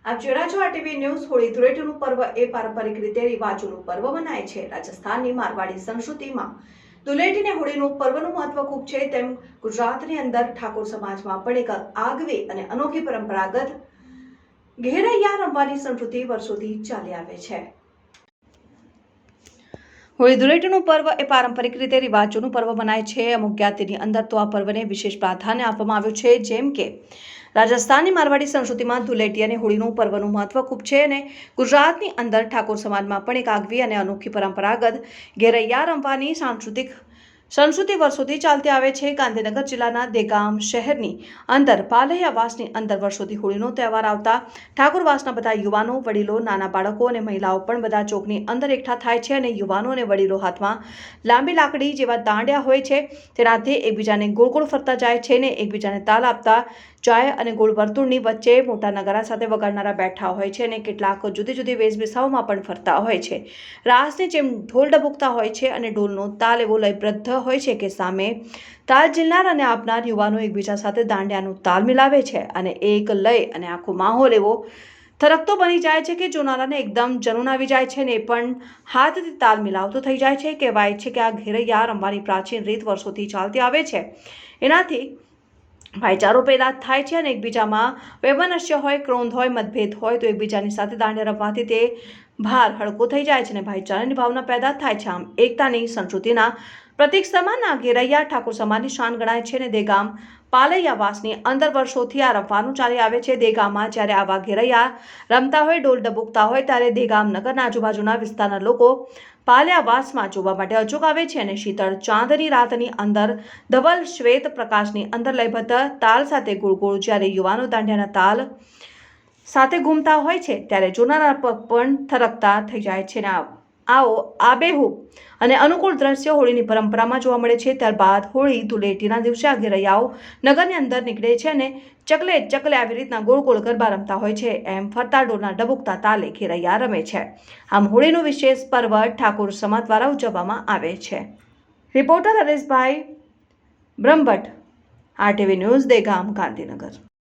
આપ જોઈ રહ્યા છો આરટીવી ન્યૂઝ। હોળી ધૂળેટીનું પર્વ એ પારંપરિક રીતે રિવાજોનું પર્વ મનાય છે। રાજસ્થાનની મારવાડી સંસ્કૃતિમાં ધૂળેટીને હોળીનું પર્વનું મહત્વ ખૂબ છે, તેમ ગુજરાતની અંદર ઠાકોર સમાજમાં પણ એક આગવી અને અનોખી પરંપરાગત ઘેરૈયા રમવાની સંસ્કૃતિ વર્ષોથી ચાલી આવે છે। હોળી ધૂળેટીનું પર્વ એ પારંપરિક રીતે રિવાજોનું પર્વ મનાય છે। અમુક જ્ઞાતિની અંદર તો આ પર્વને વિશેષ પ્રાધાન્ય આપવામાં આવ્યું છે, જેમ કે રાજસ્થાનની મારવાડી સંસ્કૃતિમાં ધૂળેટી અને હોળીનું પર્વનું મહત્વ ખૂબ છે અને ગુજરાતની અંદર ઠાકોર સમાજમાં પણ એક આગવી અને અનોખી પરંપરાગત ઘેરૈયા રમવાની સંસ્કૃતિ વર્ષોથી ચાલતી આવે છે। ગાંધીનગર જિલ્લાના દેગામ શહેરની અંદર પાલૈયાવાસની અંદર વર્ષોથી હોળીનો તહેવાર આવતા ઠાકોરવાસના બધા યુવાનો, વડીલો, નાના બાળકો અને મહિલાઓ પણ બધા ચોકની અંદર એકઠા થાય છે અને યુવાનો અને વડીલો હાથમાં લાંબી લાકડી જેવા દાંડિયા હોય છે, તેનાથી એકબીજાને ગોળ ગોળ ફરતા જાય છે અને એકબીજાને તાલ આપતા જાય અને ગોળ વર્તુળની વચ્ચે મોટા નગારા સાથે વગાડનારા બેઠા હોય છે અને કેટલાક જુદી જુદી વેશભૂષાઓમાં પણ ફરતા હોય છે। રાસની જેમ ઢોલ ડબુકતા હોય છે અને ઢોલનો તાલ એવો લયબદ્ધ હોય છે કે સામે તાલ ઝીલનાર અને આપનાર યુવાનો એકબીજા સાથે દાંડિયાનો તાલ મિલાવે છે અને એક લય અને આખો માહોલ એવો થરકતો બની જાય છે કે જોનારાને એકદમ જનૂન આવી જાય છે અને એ પણ હાથથી તાલ મિલાવતો થઈ જાય છે। કહેવાય છે કે આ ઘેરૈયા રમવાની પ્રાચીન રીત વર્ષોથી ચાલતી આવે છે। એનાથી ભાઈચારો પેદા થાય છે અને એકબીજામાં વૈમનસ્ય હોય, ક્રોધ હોય, મતભેદ હોય તો એકબીજાની સાથે દાંડિયા રમવાથી તે ભાર હળકો થઈ જાય છે અને ભાઈચારાની ભાવના પેદા થાય છે। આમ એકતાની સંસ્કૃતિના પ્રતીક સમાન આ ઘેરૈયા ઠાકોર સમાજની શાન ગણાય છે અને દેગામ પાલૈયાવાસની અંદર વર્ષોથી આ રમવાનું ચાલી આવે છે। દેગામમાં જ્યારે આવા ઘેરૈયા રમતા હોય, ઢોલ ડબુકતા હોય, ત્યારે દેગામ નગરના આજુબાજુના વિસ્તારના લોકો પાલૈયાવાસમાં જોવા માટે અચૂક આવે છે અને શીતળ ચાંદની રાતની અંદર ધવલ શ્વેત પ્રકાશની અંદર લયબદ્ધ તાલ સાથે ગોળ ગોળ જ્યારે યુવાનો દાંડિયાના તાલ સાથે ઘૂમતા હોય છે, ત્યારે જોનારા પણ થરકતા થઈ જાય છે। આવો આબેહૂબ અને અનુકૂળ દ્રશ્ય હોળીની પરંપરામાં જોવા મળે છે। ત્યારબાદ હોળી ધૂળેટીના દિવસે આ ઘેરૈયાઓ નગરની અંદર નીકળે છે અને ચકલે આવી રીતના ગોળ ગોળ ગરબા રમતા હોય છે, એમ ફરતા ઢોલના ડબુકતા તાલે ઘેરૈયા રમે છે। આમ હોળીનું વિશેષ પર્વ ઠાકોર સમાજ દ્વારા ઉજવવામાં આવે છે। Reporter Hareshbhai Brahmbhatt, RTV news, Degam, Gandhinagar.